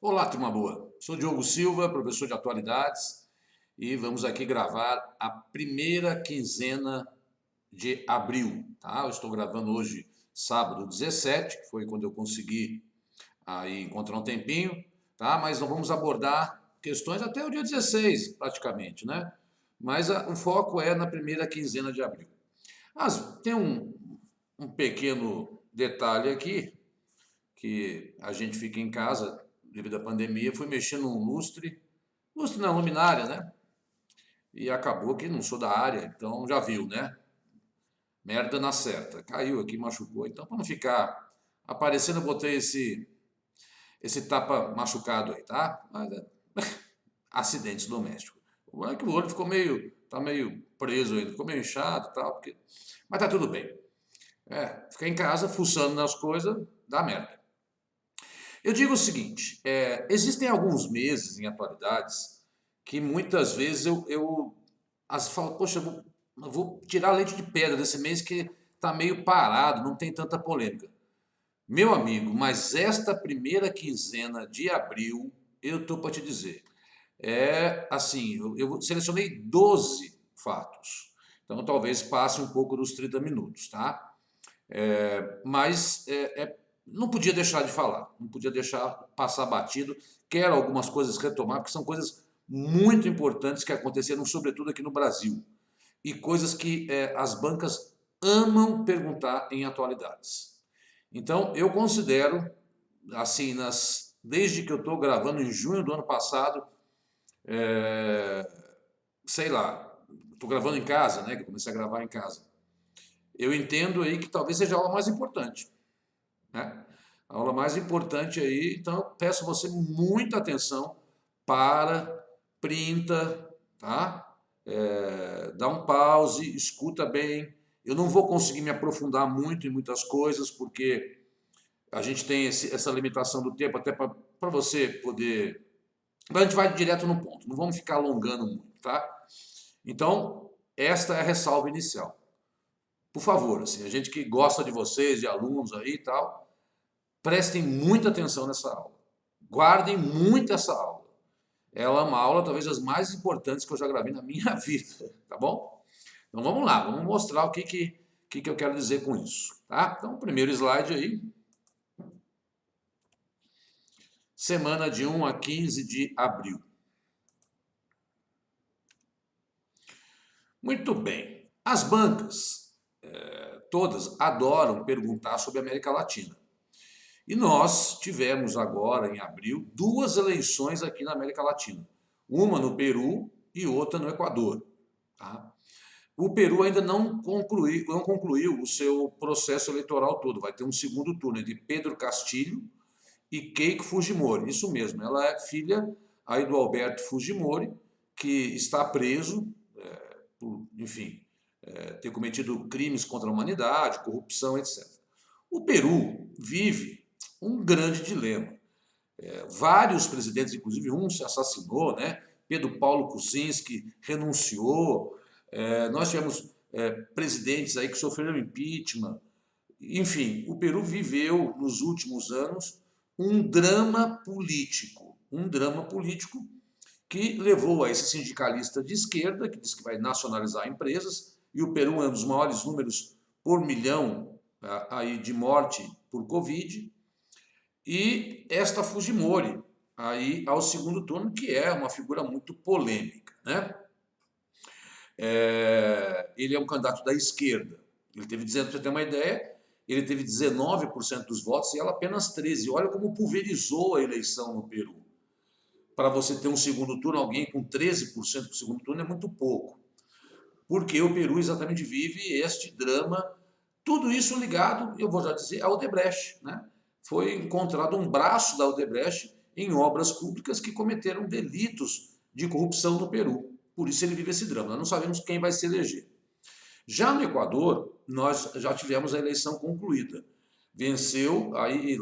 Olá, turma boa. Sou Diogo Silva, professor de atualidades, e vamos aqui gravar a primeira quinzena de abril, tá? Eu estou gravando hoje, sábado 17, que foi quando eu consegui aí encontrar um tempinho, tá? Mas nós vamos abordar questões até o dia 16, praticamente, né? Mas o foco é na primeira quinzena de abril. Tem um pequeno detalhe aqui, que a gente fica em casa devido à pandemia, fui mexer num lustre na luminária, né? E acabou que não sou da área, então já viu, né? Merda na certa. Caiu aqui, machucou. Então, para não ficar aparecendo, eu botei esse tapa machucado aí, tá? Mas, acidentes domésticos. O bom é que o olho tá meio preso ainda, ficou meio inchado e tal, mas tá tudo bem. Ficar em casa, fuçando nas coisas, dá merda. Eu digo o seguinte, existem alguns meses em atualidades que muitas vezes falo, poxa, eu vou tirar leite de pedra desse mês que está meio parado, não tem tanta polêmica. Meu amigo, mas esta primeira quinzena de abril, eu estou para te dizer, assim, eu selecionei 12 fatos, então talvez passe um pouco dos 30 minutos, tá? Mas não podia deixar de falar, não podia deixar passar batido. Quero algumas coisas retomar, porque são coisas muito importantes que aconteceram, sobretudo aqui no Brasil, e coisas que as bancas amam perguntar em atualidades. Então, eu considero, assim, desde que eu estou gravando em junho do ano passado, é, sei lá, estou gravando em casa, né? Que eu comecei a gravar em casa. Eu entendo aí que talvez seja a aula mais importante, né? A aula mais importante aí, então eu peço você muita atenção, para, printa, tá? Dá um pause, escuta bem. Eu não vou conseguir me aprofundar muito em muitas coisas, porque a gente tem essa limitação do tempo, até para você poder. Mas a gente vai direto no ponto, não vamos ficar alongando muito, tá? Então, esta é a ressalva inicial. Por favor, assim, a gente que gosta de vocês, de alunos aí e tal, prestem muita atenção nessa aula. Guardem muito essa aula. Ela é uma aula talvez das mais importantes que eu já gravei na minha vida, tá bom? Então vamos lá, vamos mostrar o que eu quero dizer com isso, tá? Então, primeiro slide aí. Semana de 1 a 15 de abril. Muito bem. As bancas, todas, adoram perguntar sobre a América Latina. E nós tivemos agora, em abril, duas eleições aqui na América Latina. Uma no Peru e outra no Equador. Tá? O Peru ainda não concluiu o seu processo eleitoral todo. Vai ter um segundo turno entre Pedro Castilho e Keiko Fujimori. Isso mesmo, ela é filha aí do Alberto Fujimori, que está preso por, enfim, ter cometido crimes contra a humanidade, corrupção, etc. O Peru vive um grande dilema. Vários presidentes, inclusive um se assassinou, né? Pedro Paulo Kuczynski renunciou. Nós tivemos presidentes aí que sofreram impeachment. Enfim, o Peru viveu nos últimos anos um drama político que levou a esse sindicalista de esquerda, que diz que vai nacionalizar empresas, e o Peru é um dos maiores números por milhão aí de morte por Covid, e esta Fujimori aí ao segundo turno, que é uma figura muito polêmica, né? Ele é um candidato da esquerda. Ele teve, para você ter uma ideia, ele teve 19% dos votos e ela apenas 13%. Olha como pulverizou a eleição no Peru. Para você ter um segundo turno, alguém com 13% do segundo turno é muito pouco. Porque o Peru exatamente vive este drama, tudo isso ligado, eu vou já dizer, à Odebrecht, né? Foi encontrado um braço da Odebrecht em obras públicas que cometeram delitos de corrupção no Peru. Por isso ele vive esse drama. Nós não sabemos quem vai se eleger. Já no Equador, nós já tivemos a eleição concluída. Venceu aí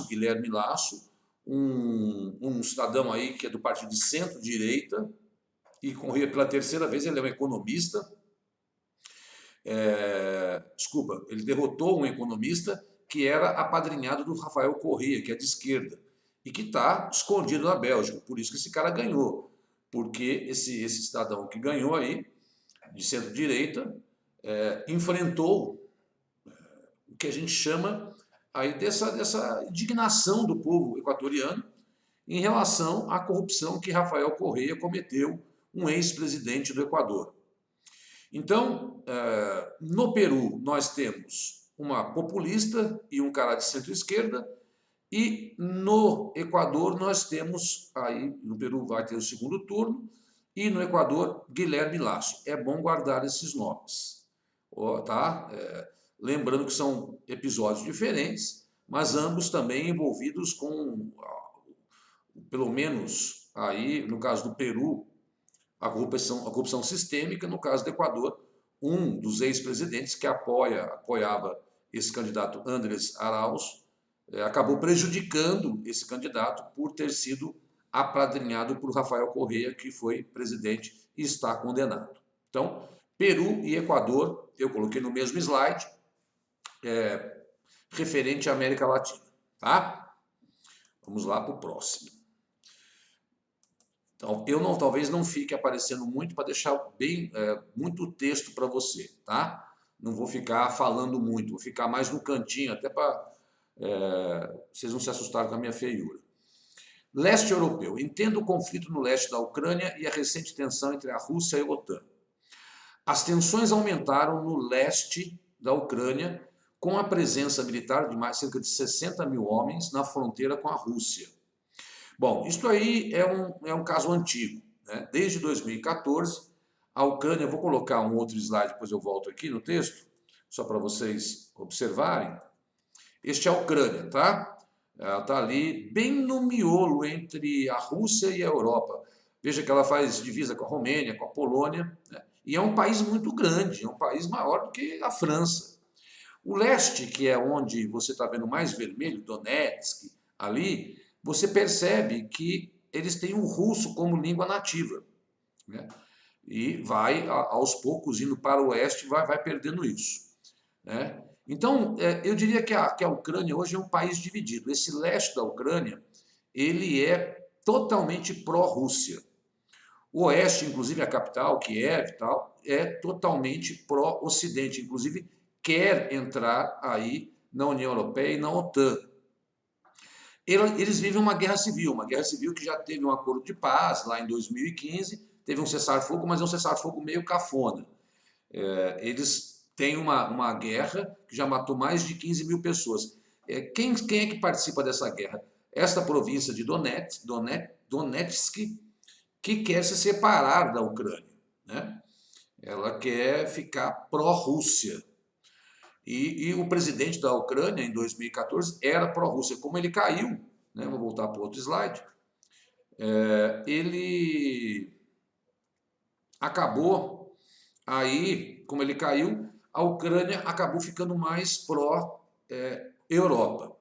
Guilherme Lasso, um cidadão aí que é do partido de centro-direita, e corria pela terceira vez, ele é um economista. Ele derrotou um economista que era apadrinhado do Rafael Correa, que é de esquerda. e que está escondido na Bélgica. Por isso que esse cara ganhou, porque esse cidadão que ganhou aí, de centro-direita, enfrentou o que a gente chama aí dessa indignação do povo equatoriano em relação à corrupção que Rafael Correa cometeu, um ex-presidente do Equador. Então, no Peru, nós temos uma populista e um cara de centro-esquerda, e no Equador nós temos, aí no Peru vai ter o segundo turno, e no Equador, Guilherme Lasso. É bom guardar esses nomes, tá? Lembrando que são episódios diferentes, mas ambos também envolvidos com, pelo menos aí, no caso do Peru, a corrupção sistêmica, no caso do Equador, um dos ex-presidentes que apoiava esse candidato Andrés Arauz, acabou prejudicando esse candidato por ter sido apadrinhado por Rafael Correa, que foi presidente e está condenado. Então, Peru e Equador, eu coloquei no mesmo slide, referente à América Latina, tá? Vamos lá para o próximo. Então, talvez não fique aparecendo muito para deixar bem muito texto para você, tá? Não vou ficar falando muito, vou ficar mais no cantinho, até para vocês não se assustarem com a minha feiura. Leste europeu. Entendo o conflito no leste da Ucrânia e a recente tensão entre a Rússia e a OTAN. As tensões aumentaram no leste da Ucrânia com a presença militar de cerca de 60 mil homens na fronteira com a Rússia. Bom, isso aí é um caso antigo, né? Desde 2014, a Ucrânia, vou colocar um outro slide, depois eu volto aqui no texto, só para vocês observarem. Este é a Ucrânia, tá? Ela está ali bem no miolo entre a Rússia e a Europa. Veja que ela faz divisa com a Romênia, com a Polônia, né? E é um país muito grande, é um país maior do que a França. O leste, que é onde você está vendo mais vermelho, Donetsk, ali, você percebe que eles têm o russo como língua nativa, né? E vai, aos poucos, indo para o oeste, vai perdendo isso, né? Então, eu diria que a Ucrânia hoje é um país dividido. Esse leste da Ucrânia, ele é totalmente pró-Rússia. O oeste, inclusive a capital, Kiev e tal, é totalmente pró-Ocidente. Inclusive, quer entrar aí na União Europeia e na OTAN. Eles vivem uma guerra civil que já teve um acordo de paz lá em 2015, teve um cessar-fogo, mas é um cessar-fogo meio cafona. Eles têm uma guerra que já matou mais de 15 mil pessoas. Quem é que participa dessa guerra? Esta província de Donetsk, que quer se separar da Ucrânia, né? Ela quer ficar pró-Rússia. E o presidente da Ucrânia, em 2014, era pró-Rússia. Como ele caiu, né, vou voltar para o outro slide, ele acabou, aí, como ele caiu, a Ucrânia acabou ficando mais pró-Europa.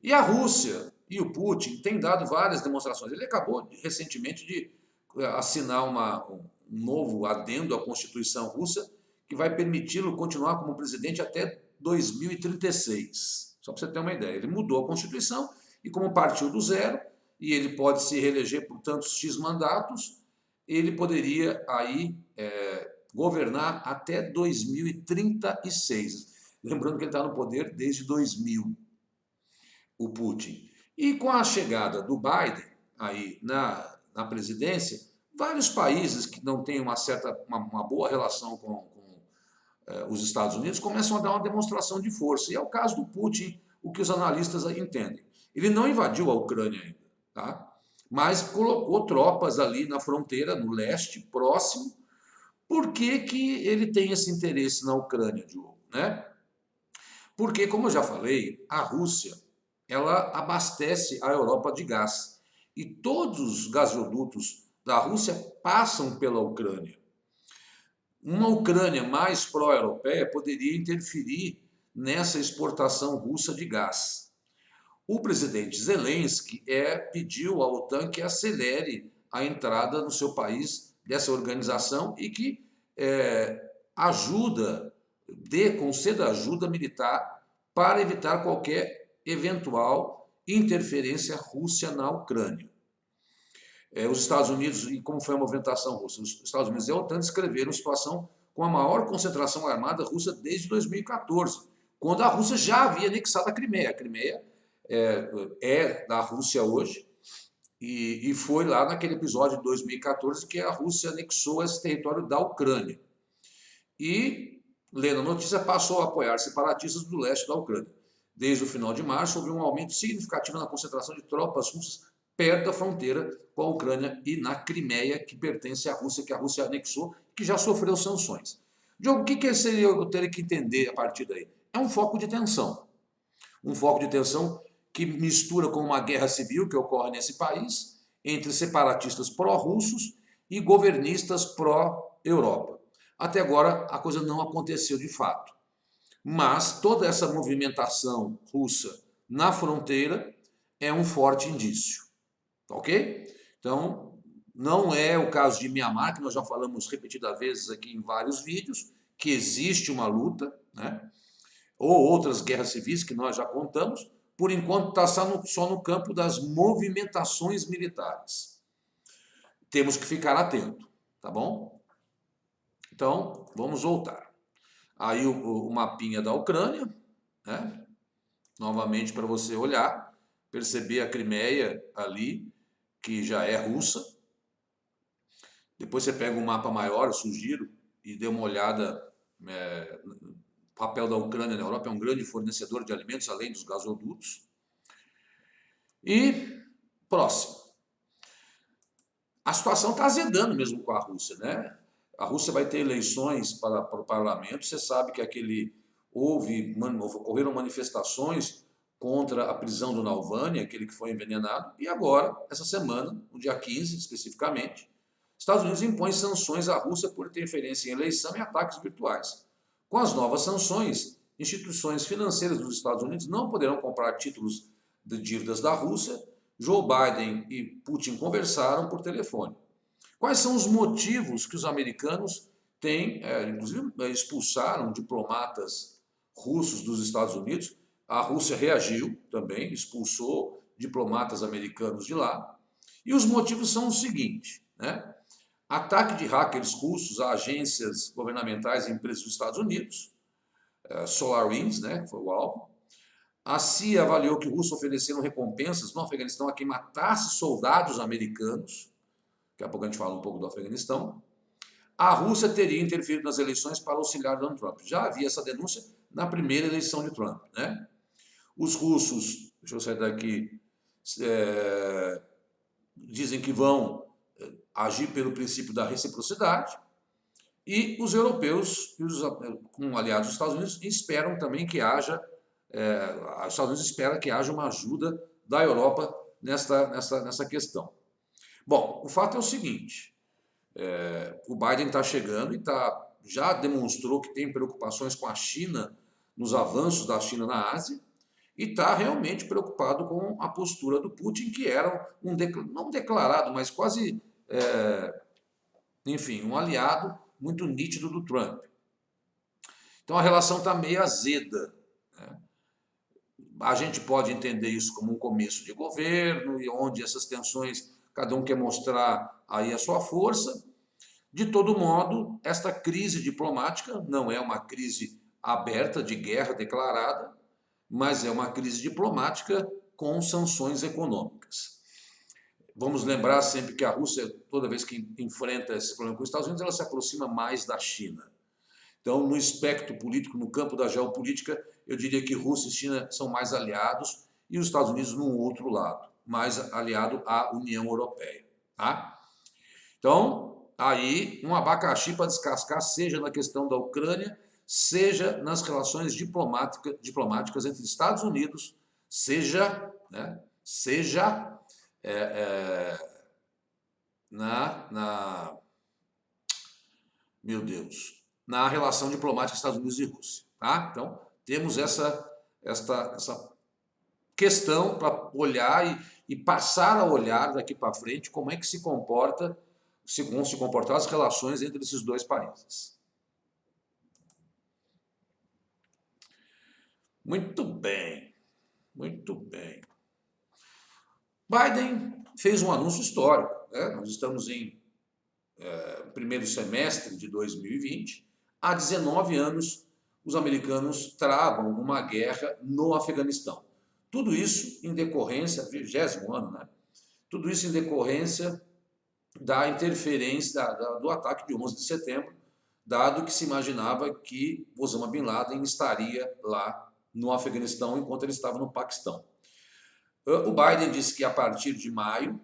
E a Rússia e o Putin têm dado várias demonstrações. Ele acabou recentemente de assinar um novo adendo à Constituição russa, que vai permiti-lo continuar como presidente até 2036. Só para você ter uma ideia. Ele mudou a Constituição e, como partiu do zero, e ele pode se reeleger por tantos X mandatos, ele poderia aí governar até 2036. Lembrando que ele está no poder desde 2000, o Putin. E com a chegada do Biden aí na presidência, vários países que não têm uma boa relação com os Estados Unidos começam a dar uma demonstração de força. E é o caso do Putin, o que os analistas entendem. Ele não invadiu a Ucrânia ainda, tá? Mas colocou tropas ali na fronteira, no leste, próximo. Por que ele tem esse interesse na Ucrânia, Diogo, né? Porque, como eu já falei, a Rússia ela abastece a Europa de gás. E todos os gasodutos da Rússia passam pela Ucrânia. Uma Ucrânia mais pró-europeia poderia interferir nessa exportação russa de gás. O presidente Zelensky pediu à OTAN que acelere a entrada no seu país dessa organização e que conceda ajuda militar para evitar qualquer eventual interferência russa na Ucrânia. Os Estados Unidos, e como foi a movimentação russa? Os Estados Unidos e a OTAN descreveram a situação com a maior concentração armada russa desde 2014, quando a Rússia já havia anexado a Crimeia. A Crimeia é da Rússia hoje, e foi lá naquele episódio de 2014 que a Rússia anexou esse território da Ucrânia. E, lendo a notícia, passou a apoiar separatistas do leste da Ucrânia. Desde o final de março, houve um aumento significativo na concentração de tropas russas perto da fronteira com a Ucrânia e na Crimeia, que pertence à Rússia, que a Rússia anexou, que já sofreu sanções. Diogo, o que seria eu teria que entender a partir daí? É um foco de tensão. Um foco de tensão que mistura com uma guerra civil que ocorre nesse país, entre separatistas pró-russos e governistas pró-Europa. Até agora, a coisa não aconteceu de fato. Mas toda essa movimentação russa na fronteira é um forte indício. Ok? Então, não é o caso de Mianmar, que nós já falamos repetidas vezes aqui em vários vídeos, que existe uma luta, né? Ou outras guerras civis que nós já contamos, por enquanto está só no campo das movimentações militares. Temos que ficar atento, tá bom? Então, vamos voltar. Aí o mapinha da Ucrânia, né? Novamente para você olhar, perceber a Crimeia ali, que já é russa. Depois você pega um mapa maior, eu sugiro, e dê uma olhada. O papel da Ucrânia na Europa é um grande fornecedor de alimentos, além dos gasodutos. E próximo. A situação está azedando mesmo com a Rússia, né? A Rússia vai ter eleições para o parlamento. Você sabe que ocorreram manifestações contra a prisão do Navalny, aquele que foi envenenado, e agora, essa semana, no dia 15 especificamente, Estados Unidos impõe sanções à Rússia por interferência em eleição e ataques virtuais. Com as novas sanções, instituições financeiras dos Estados Unidos não poderão comprar títulos de dívidas da Rússia. Joe Biden e Putin conversaram por telefone. Quais são os motivos que os americanos têm, inclusive expulsaram diplomatas russos dos Estados Unidos? A Rússia reagiu também, expulsou diplomatas americanos de lá. E os motivos são os seguintes, né? Ataque de hackers russos a agências governamentais e empresas dos Estados Unidos, SolarWinds, né, foi o alvo. A CIA avaliou que os russos ofereceram recompensas no Afeganistão a quem matasse soldados americanos. Daqui a pouco a gente fala um pouco do Afeganistão. A Rússia teria interferido nas eleições para auxiliar Donald Trump. Já havia essa denúncia na primeira eleição de Trump, né? Os russos, deixa eu sair daqui, dizem que vão agir pelo princípio da reciprocidade. E os europeus, com aliados dos Estados Unidos, esperam também que haja os Estados Unidos espera que haja uma ajuda da Europa nessa questão. Bom, o fato é o seguinte, o Biden está chegando e já demonstrou que tem preocupações com a China, nos avanços da China na Ásia, e está realmente preocupado com a postura do Putin, que era não declarado, mas quase, enfim, um aliado muito nítido do Trump. Então a relação está meio azeda, né? A gente pode entender isso como um começo de governo, e onde essas tensões, cada um quer mostrar aí a sua força. De todo modo, esta crise diplomática não é uma crise aberta de guerra declarada, mas é uma crise diplomática com sanções econômicas. Vamos lembrar sempre que a Rússia, toda vez que enfrenta esse problema com os Estados Unidos, ela se aproxima mais da China. Então, no espectro político, no campo da geopolítica, eu diria que Rússia e China são mais aliados e os Estados Unidos num outro lado, mais aliado à União Europeia. Tá? Então, aí, um abacaxi para descascar, seja na questão da Ucrânia, seja nas relações diplomáticas entre Estados Unidos, seja meu Deus, na relação diplomática Estados Unidos e Rússia. Tá? Então, temos essa questão para olhar e passar a olhar daqui para frente como é que vão se comportar as relações entre esses dois países. Muito bem, muito bem. Biden fez um anúncio histórico, né? Nós estamos em primeiro semestre de 2020, há 19 anos os americanos travam uma guerra no Afeganistão. Tudo isso em decorrência, 20º ano, né? Tudo isso em decorrência da interferência do ataque de 11 de setembro, dado que se imaginava que Osama Bin Laden estaria lá no Afeganistão enquanto ele estava no Paquistão. O Biden disse que a partir de maio,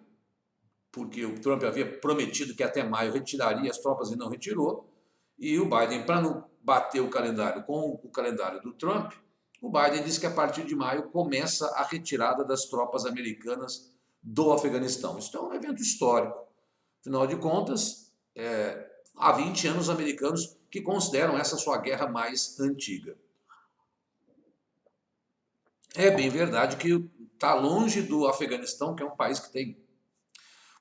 porque o Trump havia prometido que até maio retiraria as tropas e não retirou, e o Biden, para não bater o calendário com o calendário do Trump, o Biden disse que a partir de maio começa a retirada das tropas americanas do Afeganistão. Isso é um evento histórico. Afinal de contas, há 20 anos os americanos que consideram essa sua guerra mais antiga. É bem verdade que está longe do Afeganistão, que é um país que tem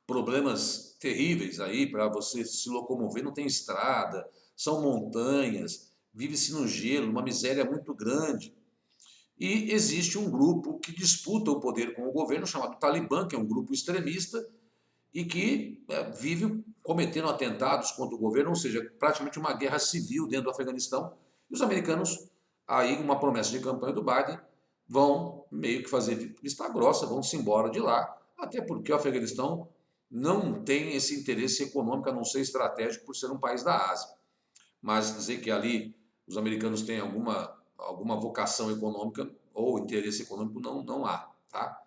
problemas terríveis aí para você se locomover, não tem estrada, são montanhas, vive-se no gelo, uma miséria muito grande. E existe um grupo que disputa o poder com o governo, chamado Talibã, que é um grupo extremista, e que vive cometendo atentados contra o governo, ou seja, praticamente uma guerra civil dentro do Afeganistão. E os americanos, aí uma promessa de campanha do Biden, vão meio que fazer vista grossa, vão se embora de lá, até porque o Afeganistão não tem esse interesse econômico, a não ser estratégico, por ser um país da Ásia. Mas dizer que ali os americanos têm alguma vocação econômica ou interesse econômico, não há. Tá?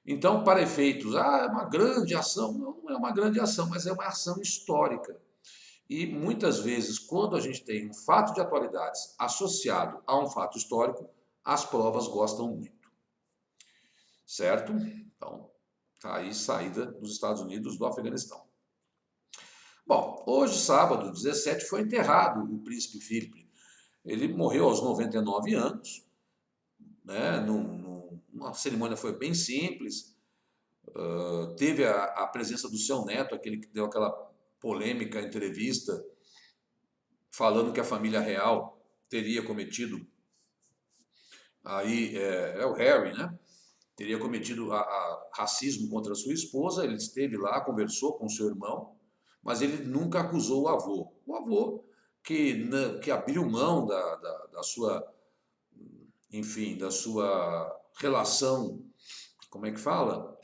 Então, para efeitos, é uma grande ação. Não é uma grande ação, mas é uma ação histórica. E muitas vezes, quando a gente tem um fato de atualidades associado a um fato histórico, as provas gostam muito. Certo? Então, tá aí saída dos Estados Unidos do Afeganistão. Bom, hoje, sábado, 17, foi enterrado o príncipe Filipe. Ele morreu aos 99 anos, né? Uma cerimônia foi bem simples. Teve a presença do seu neto, aquele que deu aquela polêmica entrevista, falando que a família real teria cometido, aí é o Harry, né? Teria cometido a racismo contra a sua esposa. Ele esteve lá, conversou com o seu irmão, mas ele nunca acusou o avô. O avô que abriu mão da sua, enfim, da sua relação, como é que fala?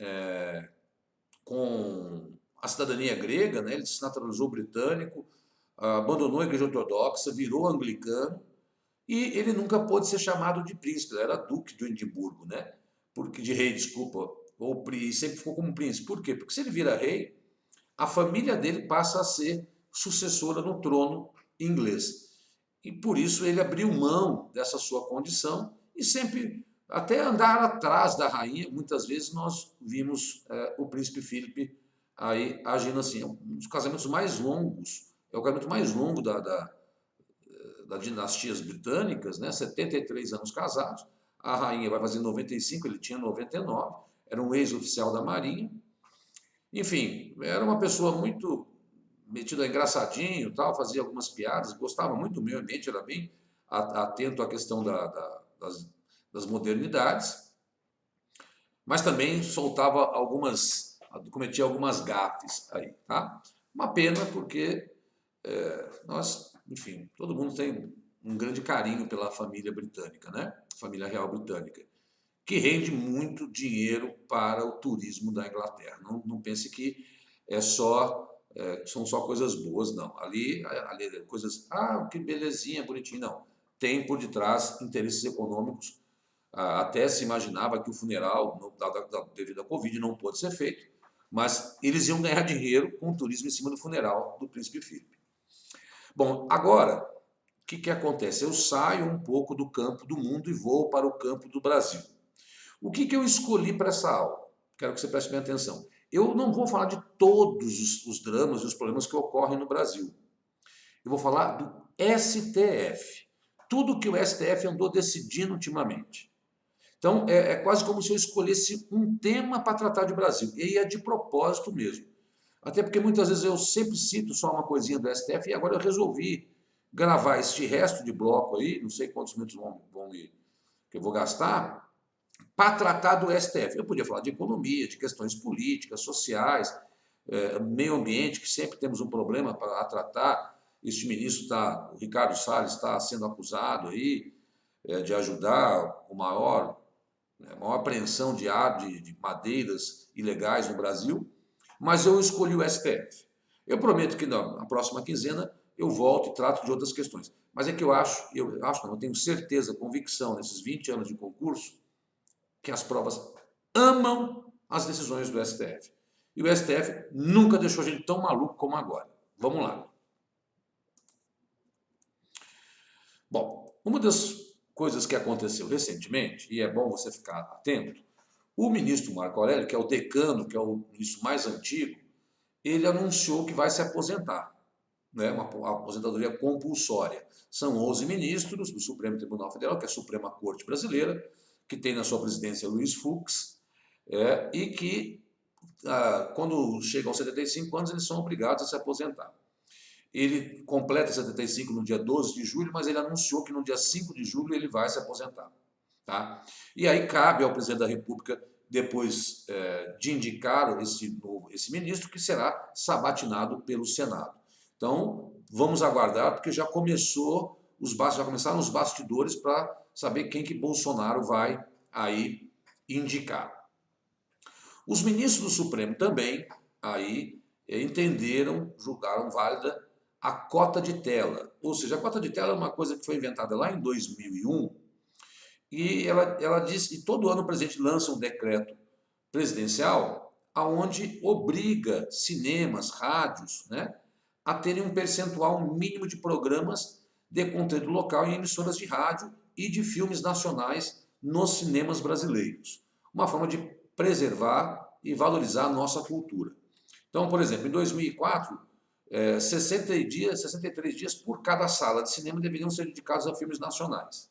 Com a cidadania grega, né? Ele se naturalizou britânico, abandonou a igreja ortodoxa, virou anglicano, e ele nunca pôde ser chamado de príncipe, ele era duque de Edimburgo, né? Porque, de rei, desculpa, ou sempre ficou como príncipe. Por quê? Porque se ele vira rei, a família dele passa a ser sucessora no trono inglês. E por isso ele abriu mão dessa sua condição e sempre, até andar atrás da rainha, muitas vezes nós vimos o príncipe Filipe aí agindo assim. É um dos casamentos mais longos, é o casamento mais longo das dinastias britânicas, né? 73 anos casados. A rainha vai fazer 95, ele tinha 99, era um ex-oficial da Marinha. Enfim, era uma pessoa muito metido a engraçadinho, tal, fazia algumas piadas, gostava muito do meio ambiente, era bem atento à questão das modernidades, mas também cometia algumas gafes aí, tá? Uma pena porque nós, enfim, todo mundo tem um grande carinho pela família britânica, né? Família real britânica, que rende muito dinheiro para o turismo da Inglaterra. Não pense que são só coisas boas, não. Ali coisas, que belezinha, bonitinho, não. Tem por detrás interesses econômicos. Até se imaginava que o funeral, devido à Covid, não pôde ser feito, mas eles iam ganhar dinheiro com o turismo em cima do funeral do príncipe Filipe. Bom, agora, o que acontece? Eu saio um pouco do campo do mundo e vou para o campo do Brasil. O que eu escolhi para essa aula? Quero que você preste bem atenção. Eu não vou falar de todos os dramas e os problemas que ocorrem no Brasil. Eu vou falar do STF. Tudo que o STF andou decidindo ultimamente. Então, é quase como se eu escolhesse um tema para tratar de Brasil. E é de propósito mesmo. Até porque muitas vezes eu sempre cito só uma coisinha do STF e agora eu resolvi gravar este resto de bloco aí, não sei quantos minutos que eu vou gastar, para tratar do STF. Eu podia falar de economia, de questões políticas, sociais, meio ambiente, que sempre temos um problema para tratar. Este ministro o Ricardo Salles, está sendo acusado aí de ajudar a maior apreensão de madeiras ilegais no Brasil, mas eu escolhi o STF. Eu prometo que na próxima quinzena eu volto e trato de outras questões. Mas é que eu tenho certeza, convicção, nesses 20 anos de concurso, que as provas amam as decisões do STF. E o STF nunca deixou a gente tão maluco como agora. Vamos lá. Bom, uma das coisas que aconteceu recentemente, e é bom você ficar atento, o ministro Marco Aurélio, que é o decano, que é o ministro mais antigo, ele anunciou que vai se aposentar, né? Uma aposentadoria compulsória. São 11 ministros do Supremo Tribunal Federal, que é a Suprema Corte Brasileira, que tem na sua presidência Luiz Fux, e que, quando chegam aos 75 anos, eles são obrigados a se aposentar. Ele completa 75 no dia 12 de julho, mas ele anunciou que no dia 5 de julho ele vai se aposentar. Tá? E aí cabe ao presidente da República, depois de indicar esse ministro, que será sabatinado pelo Senado. Então, vamos aguardar, porque já começaram os bastidores para saber quem que Bolsonaro vai aí indicar. Os ministros do Supremo também aí julgaram válida a cota de tela. Ou seja, a cota de tela é uma coisa que foi inventada lá em 2001 e ela diz que todo ano o presidente lança um decreto presidencial aonde obriga cinemas, rádios, né, a terem um percentual mínimo de programas de conteúdo local em emissoras de rádio e de filmes nacionais nos cinemas brasileiros. Uma forma de preservar e valorizar a nossa cultura. Então, por exemplo, em 2004, 63 dias por cada sala de cinema deveriam ser dedicados a filmes nacionais.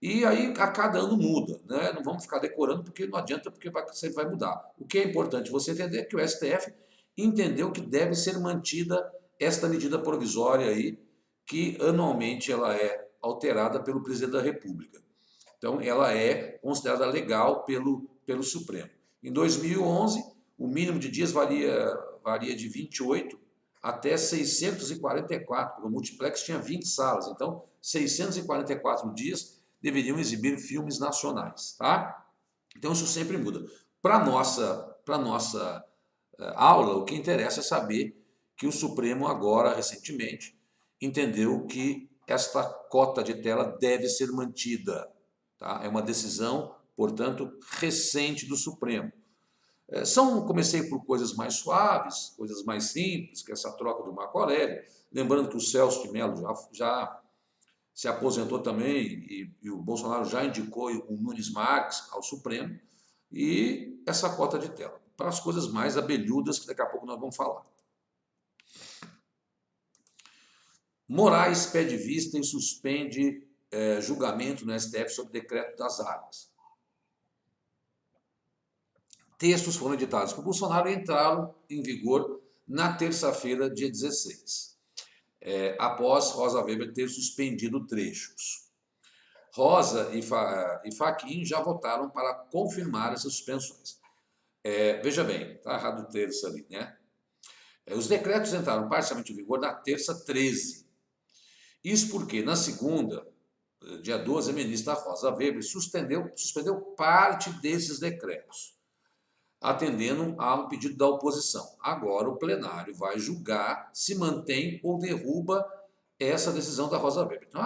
E aí, a cada ano muda, né? Não vamos ficar decorando, porque não adianta, porque sempre vai mudar. O que é importante você entender é que o STF entendeu que deve ser mantida esta medida provisória aí, que anualmente ela é alterada pelo presidente da República. Então, ela é considerada legal pelo Supremo. Em 2011, o mínimo de dias varia de 28 até 644, porque o multiplex tinha 20 salas, então 644 dias deveriam exibir filmes nacionais, tá? Então isso sempre muda. Para nossa aula, o que interessa é saber que o Supremo agora, recentemente, entendeu que esta cota de tela deve ser mantida, tá? É uma decisão, portanto, recente do Supremo. Comecei por coisas mais suaves, coisas mais simples, que é essa troca do Marco Aurélio. Lembrando que o Celso de Mello já se aposentou também e o Bolsonaro já indicou o Nunes Marques ao Supremo. E essa cota de tela. Para as coisas mais abelhudas, que daqui a pouco nós vamos falar. Moraes pede vista e suspende julgamento no STF sobre decreto das armas. Textos foram editados por Bolsonaro e entraram em vigor na terça-feira, dia 16, após Rosa Weber ter suspendido trechos. Rosa e Fachin já votaram para confirmar essas suspensões. Veja bem, está errado o terça ali, né? Os decretos entraram parcialmente em vigor na terça 13. Isso porque, na segunda, dia 12, a ministra Rosa Weber suspendeu parte desses decretos, atendendo a um pedido da oposição. Agora o plenário vai julgar se mantém ou derruba essa decisão da Rosa Weber. Então,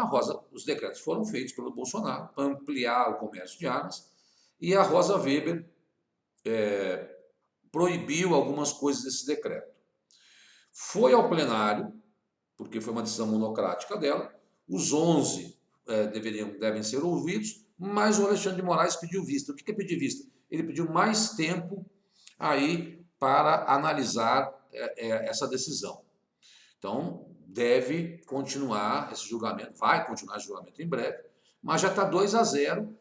os decretos foram feitos pelo Bolsonaro para ampliar o comércio de armas e a Rosa Weber proibiu algumas coisas desse decreto. Foi ao plenário, porque foi uma decisão monocrática dela, os 11 devem ser ouvidos, mas o Alexandre de Moraes pediu vista. O que é pedir vista? Ele pediu mais tempo aí para analisar essa decisão. Então, deve continuar esse julgamento, vai continuar esse julgamento em breve, mas já está 2-0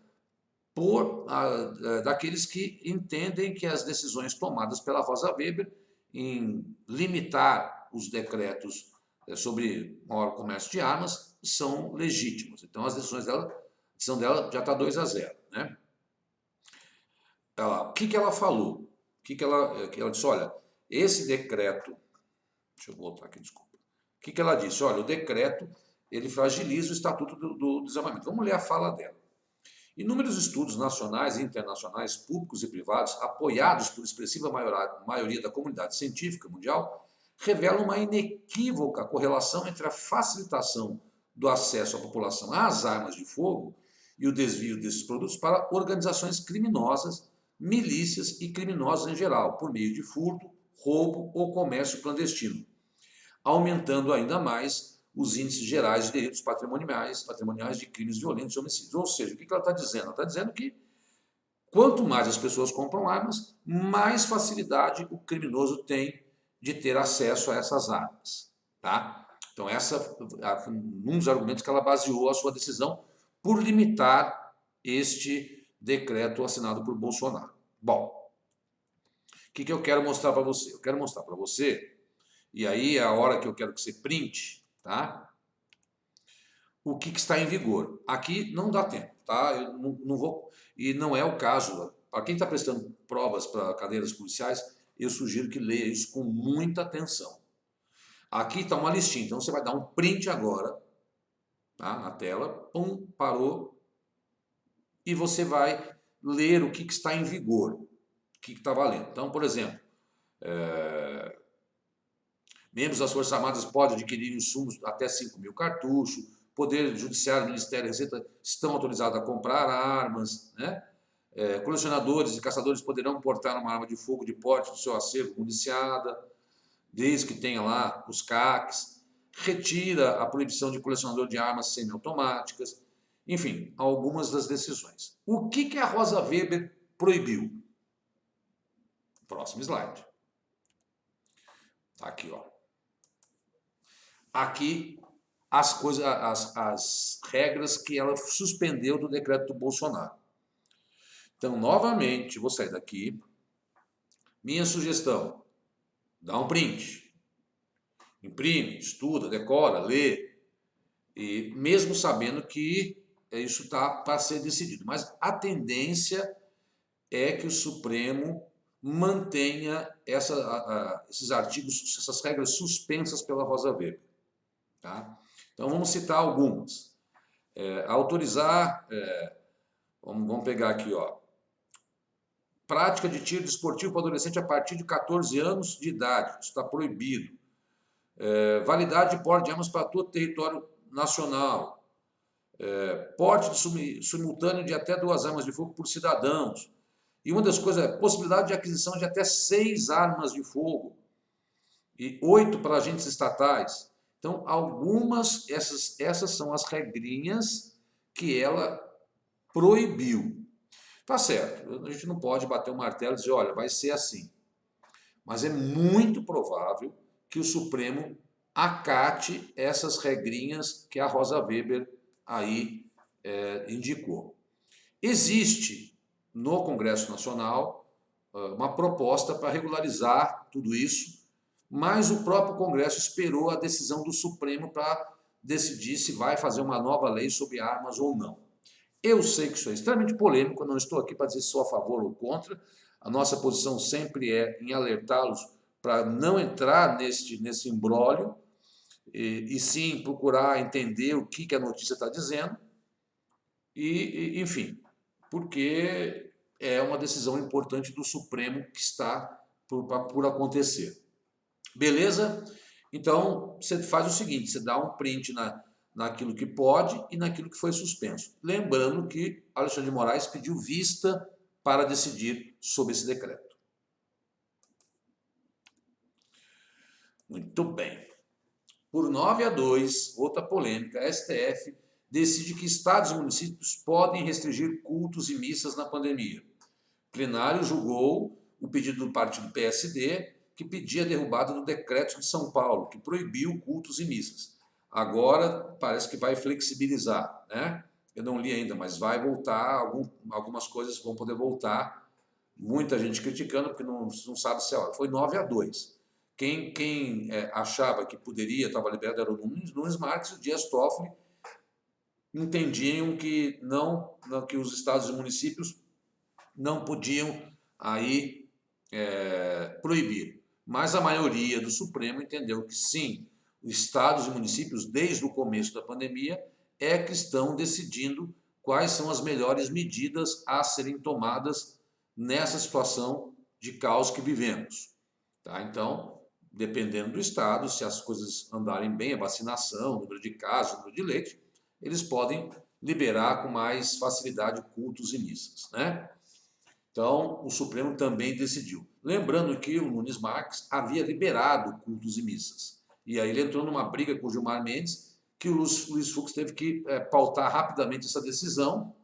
daqueles que entendem que as decisões tomadas pela Rosa Weber em limitar os decretos sobre maior comércio de armas são legítimos. Então, a decisão dela já está 2-0, né? O que que ela falou? O que que ela disse? Olha, esse decreto, deixa eu voltar aqui, desculpa. O que que ela disse? Olha, o decreto, ele fragiliza o Estatuto do Desarmamento. Vamos ler a fala dela. Inúmeros estudos nacionais e internacionais, públicos e privados, apoiados por expressiva maioria da comunidade científica mundial, revelam uma inequívoca correlação entre a facilitação do acesso à população às armas de fogo e o desvio desses produtos para organizações criminosas, milícias e criminosos em geral, por meio de furto, roubo ou comércio clandestino, aumentando ainda mais os índices gerais de delitos patrimoniais de crimes violentos e homicídios. Ou seja, o que ela está dizendo? Ela está dizendo que quanto mais as pessoas compram armas, mais facilidade o criminoso tem de ter acesso a essas armas. Tá? Então, essa é um dos argumentos que ela baseou a sua decisão por limitar este decreto assinado por Bolsonaro. Bom, o que eu quero mostrar para você? Eu quero mostrar para você, e aí é a hora que eu quero que você printe, tá? O que está em vigor. Aqui não dá tempo, tá? Eu não vou. E não é o caso. Para quem está prestando provas para cadeiras policiais, eu sugiro que leia isso com muita atenção. Aqui está uma listinha, então você vai dar um print agora, tá? Na tela, pum, parou, e você vai ler o que está em vigor, o que está valendo. Então, por exemplo, membros das Forças Armadas podem adquirir insumos até 5.000 cartuchos, Poder Judiciário e Ministério da Receita estão autorizados a comprar armas, né? Colecionadores e caçadores poderão portar uma arma de fogo de porte do seu acervo municiada, desde que tenha lá os CACs, retira a proibição de colecionador de armas semiautomáticas, enfim, algumas das decisões. O que a Rosa Weber proibiu? Próximo slide. Tá aqui, ó. Aqui as regras que ela suspendeu do decreto do Bolsonaro. Então, novamente, vou sair daqui. Minha sugestão, dá um print. Imprime, estuda, decora, lê. E mesmo sabendo que isso está para ser decidido. Mas a tendência é que o Supremo mantenha esses artigos, essas regras suspensas pela Rosa Weber. Tá? Então, vamos citar algumas. Autorizar, vamos pegar aqui, ó. Prática de tiro desportivo para adolescente a partir de 14 anos de idade. Isso está proibido. Validade de porte de armas para todo o território nacional. Porte simultâneo de até 2 armas de fogo por cidadãos. E uma das coisas é possibilidade de aquisição de até 6 armas de fogo. E 8 para agentes estatais. Então, essas são as regrinhas que ela proibiu. Tá certo, a gente não pode bater o martelo e dizer, olha, vai ser assim. Mas é muito provável que o Supremo acate essas regrinhas que a Rosa Weber aí indicou. Existe no Congresso Nacional uma proposta para regularizar tudo isso, mas o próprio Congresso esperou a decisão do Supremo para decidir se vai fazer uma nova lei sobre armas ou não. Eu sei que isso é extremamente polêmico, eu não estou aqui para dizer se sou a favor ou contra, a nossa posição sempre é em alertá-los para não entrar nesse imbróglio, e sim procurar entender o que a notícia está dizendo, enfim, porque é uma decisão importante do Supremo que está por acontecer. Beleza? Então, você faz o seguinte, você dá um print naquilo que pode e naquilo que foi suspenso. Lembrando que Alexandre de Moraes pediu vista para decidir sobre esse decreto. Muito bem. Por 9-2, outra polêmica, a STF decide que estados e municípios podem restringir cultos e missas na pandemia. O plenário julgou o pedido do partido PSD, que pedia a derrubada do decreto de São Paulo, que proibiu cultos e missas. Agora parece que vai flexibilizar, né? Eu não li ainda, mas vai voltar, algumas coisas vão poder voltar. Muita gente criticando, porque não sabe se foi 9-2. Quem achava que poderia, estava liberado, era o Nunes Marques e o Dias Toffoli, entendiam que não, que os estados e municípios não podiam aí proibir. Mas a maioria do Supremo entendeu que sim, os estados e municípios, desde o começo da pandemia, que estão decidindo quais são as melhores medidas a serem tomadas nessa situação de caos que vivemos. Tá? Então, dependendo do estado, se as coisas andarem bem, a vacinação, o número de casos, o número de leitos, eles podem liberar com mais facilidade cultos e missas, né? Então, o Supremo também decidiu. Lembrando que o Nunes Marques havia liberado cultos e missas. E aí ele entrou numa briga com o Gilmar Mendes, que o Luiz Fux teve que pautar rapidamente essa decisão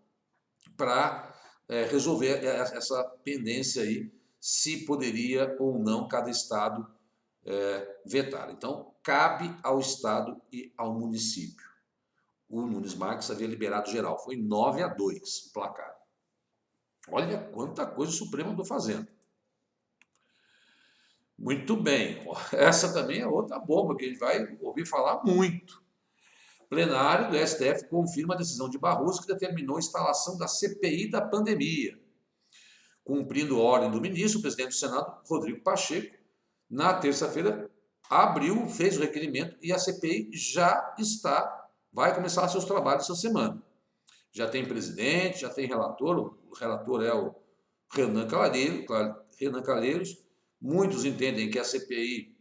para resolver essa pendência aí, se poderia ou não cada estado vetar. Então, cabe ao estado e ao município. O Nunes Marques havia liberado geral, foi 9-2 o placar. Olha quanta coisa o Supremo andou fazendo. Muito bem, essa também é outra bomba que a gente vai ouvir falar muito. Plenário do STF confirma a decisão de Barroso que determinou a instalação da CPI da pandemia. Cumprindo a ordem do ministro, o presidente do Senado, Rodrigo Pacheco, na terça-feira, fez o requerimento e a CPI vai começar seus trabalhos essa semana. Já tem presidente, já tem relator, o relator é o Renan Calheiros. Muitos entendem que a CPI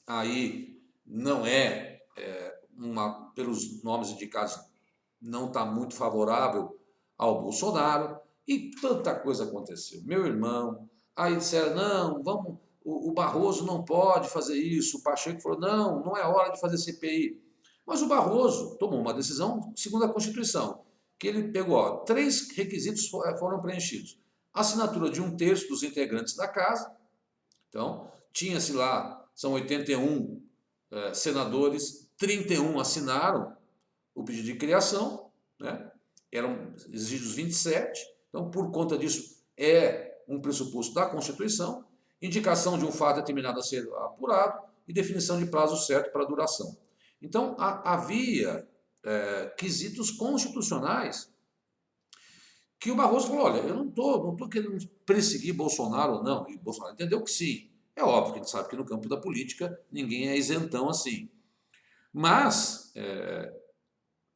aí não pelos nomes indicados, não está muito favorável ao Bolsonaro, e tanta coisa aconteceu. Meu irmão, aí disseram, não, o Barroso não pode fazer isso, o Pacheco falou, não é hora de fazer CPI. Mas o Barroso tomou uma decisão segundo a Constituição, que ele pegou, 3 requisitos foram preenchidos. Assinatura de 1/3 dos integrantes da casa, então, tinha-se lá, são 81 senadores, 31 assinaram o pedido de criação, né? Eram exigidos 27, então, por conta disso, é um pressuposto da Constituição, indicação de um fato determinado a ser apurado e definição de prazo certo para a duração. Então, havia quesitos constitucionais que o Barroso falou, olha, eu não tô querendo perseguir Bolsonaro ou não, e Bolsonaro entendeu que sim. É óbvio que a gente sabe que no campo da política ninguém é isentão assim. Mas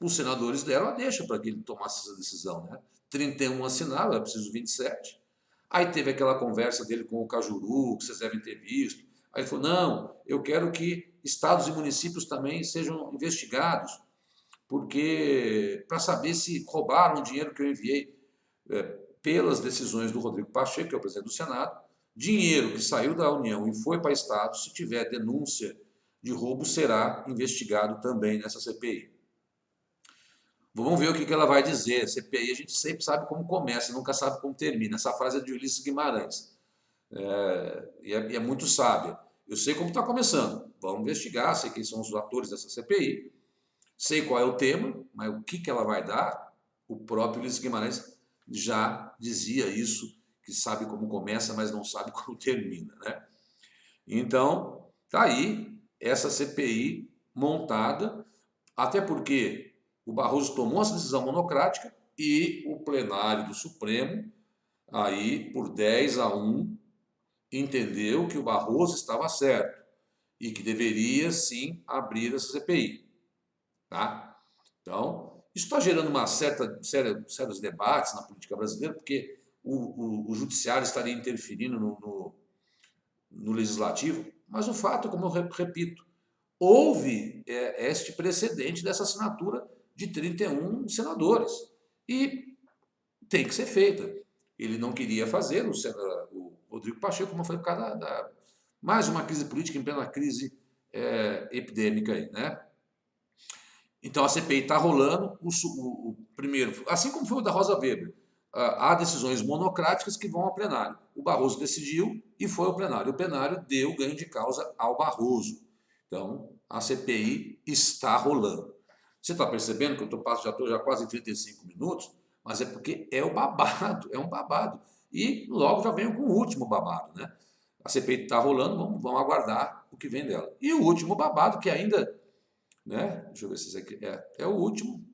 os senadores deram a deixa para que ele tomasse essa decisão, né? 31 assinaram, era preciso 27. Aí teve aquela conversa dele com o Cajuru, que vocês devem ter visto. Aí ele falou, não, eu quero que estados e municípios também sejam investigados, porque para saber se roubaram o dinheiro que eu enviei pelas decisões do Rodrigo Pacheco, que é o presidente do Senado, dinheiro que saiu da União e foi para Estado, se tiver denúncia de roubo, será investigado também nessa CPI. Vamos ver o que ela vai dizer. A CPI a gente sempre sabe como começa, nunca sabe como termina. Essa frase é de Ulisses Guimarães. E é muito sábia. Eu sei como está começando. Vamos investigar, sei quem são os atores dessa CPI, sei qual é o tema, mas o que ela vai dar, o próprio Ulisses Guimarães já dizia isso, que sabe como começa, mas não sabe como termina, né? Então, tá aí essa CPI montada, até porque o Barroso tomou essa decisão monocrática e o plenário do Supremo, aí por 10-1, entendeu que o Barroso estava certo e que deveria sim abrir essa CPI, tá? Então, isso está gerando sérios debates na política brasileira, porque o judiciário estaria interferindo no legislativo, mas o fato, como eu repito, houve este precedente dessa assinatura de 31 senadores e tem que ser feita. Ele não queria fazer, o Rodrigo Pacheco, como foi por causa mais uma crise política em plena crise epidêmica aí, né? Então a CPI está rolando, o primeiro, assim como foi o da Rosa Weber, há decisões monocráticas que vão ao plenário. O Barroso decidiu e foi ao plenário. O plenário deu ganho de causa ao Barroso. Então a CPI está rolando. Você está percebendo que eu já estou quase em 35 minutos, mas é porque é o babado, é um babado. E logo já venho com o último babado, né? A CPI está rolando, vamos aguardar o que vem dela. E o último babado, que ainda, né? Deixa eu ver se esse aqui é o último.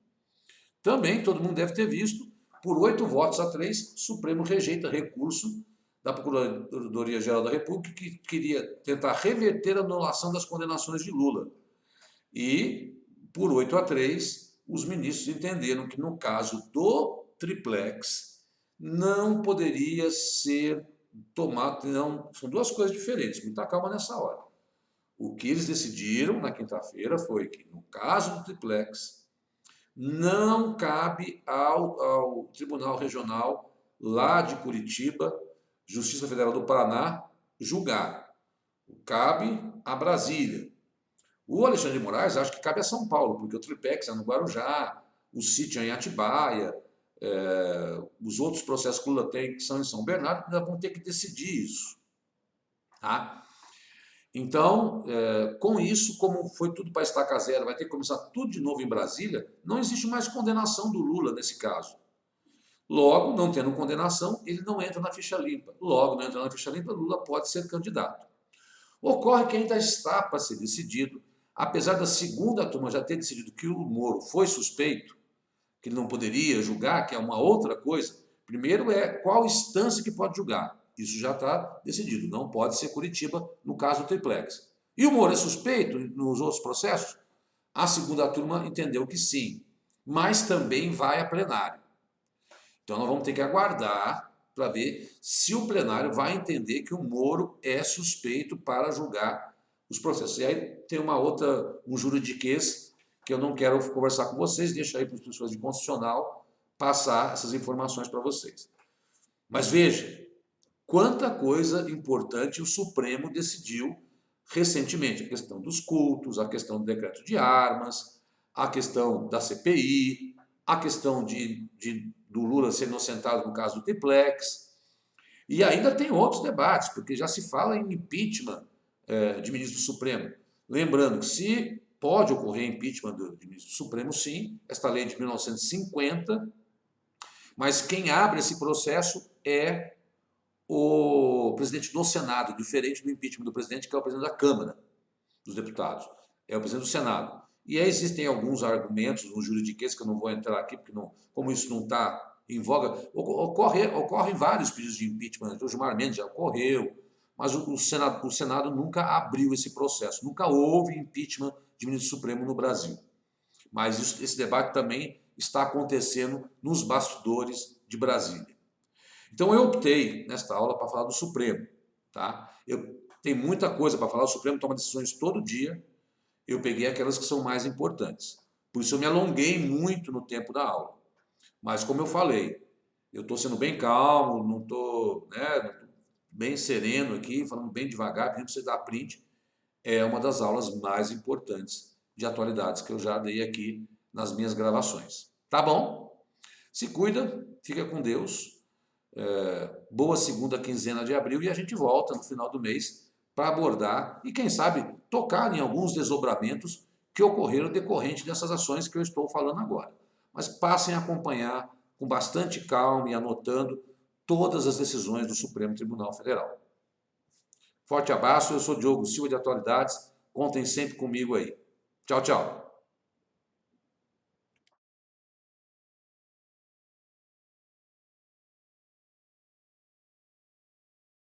Também todo mundo deve ter visto Por 8 votos a 3, o Supremo rejeita recurso da Procuradoria-Geral da República que queria tentar reverter a anulação das condenações de Lula. E, por 8 a 3, os ministros entenderam que, no caso do triplex, não poderia ser tomado. Não, são duas coisas diferentes, muita calma nessa hora. O que eles decidiram na quinta-feira foi que, no caso do triplex, não cabe ao Tribunal Regional lá de Curitiba, Justiça Federal do Paraná, julgar. Cabe a Brasília. O Alexandre de Moraes acha que cabe a São Paulo, porque o triplex é no Guarujá, o sítio é em Atibaia, os outros processos que Lula tem, que são em São Bernardo, ainda vão ter que decidir isso. Tá? Então, com isso, como foi tudo para estaca zero, vai ter que começar tudo de novo em Brasília, não existe mais condenação do Lula nesse caso. Logo, não tendo condenação, ele não entra na ficha limpa. Logo, não entra na ficha limpa, Lula pode ser candidato. Ocorre que ainda está para ser decidido, apesar da segunda turma já ter decidido que o Moro foi suspeito, que ele não poderia julgar, que é uma outra coisa. Primeiro qual instância que pode julgar. Isso já está decidido, não pode ser Curitiba no caso do triplex. E o Moro é suspeito nos outros processos? A segunda turma entendeu que sim, mas também vai a plenário. Então nós vamos ter que aguardar para ver se o plenário vai entender que o Moro é suspeito para julgar os processos. E aí tem um juridiquês que eu não quero conversar com vocês, deixa aí para as pessoas de constitucional passar essas informações para vocês. Mas veja, quanta coisa importante o Supremo decidiu recentemente. A questão dos cultos, a questão do decreto de armas, a questão da CPI, a questão do Lula ser inocentado no caso do triplex. E ainda tem outros debates, porque já se fala em impeachment de ministro do Supremo. Lembrando que se pode ocorrer impeachment de ministro do Supremo, sim, esta lei de 1950, mas quem abre esse processo é o presidente do Senado, diferente do impeachment do presidente, que é o presidente da Câmara dos Deputados, é o presidente do Senado. E aí existem alguns argumentos no juridiquês que eu não vou entrar aqui, porque como isso não está em voga, ocorrem vários pedidos de impeachment, o Gilmar Mendes já ocorreu, mas o Senado nunca abriu esse processo, nunca houve impeachment de ministro supremo no Brasil. Mas esse debate também está acontecendo nos bastidores de Brasília. Então eu optei, nesta aula, para falar do Supremo. Tá? Tem muita coisa para falar, o Supremo toma decisões todo dia, eu peguei aquelas que são mais importantes. Por isso eu me alonguei muito no tempo da aula. Mas como eu falei, eu estou sendo bem calmo, não estou bem sereno aqui, falando bem devagar, pedindo para você dar print. É uma das aulas mais importantes de atualidades que eu já dei aqui nas minhas gravações. Tá bom? Se cuida, fica com Deus. Boa segunda quinzena de abril e a gente volta no final do mês para abordar e, quem sabe, tocar em alguns desdobramentos que ocorreram decorrente dessas ações que eu estou falando agora. Mas passem a acompanhar com bastante calma e anotando todas as decisões do Supremo Tribunal Federal. Forte abraço, eu sou Diogo Silva de Atualidades, contem sempre comigo aí. Tchau, tchau.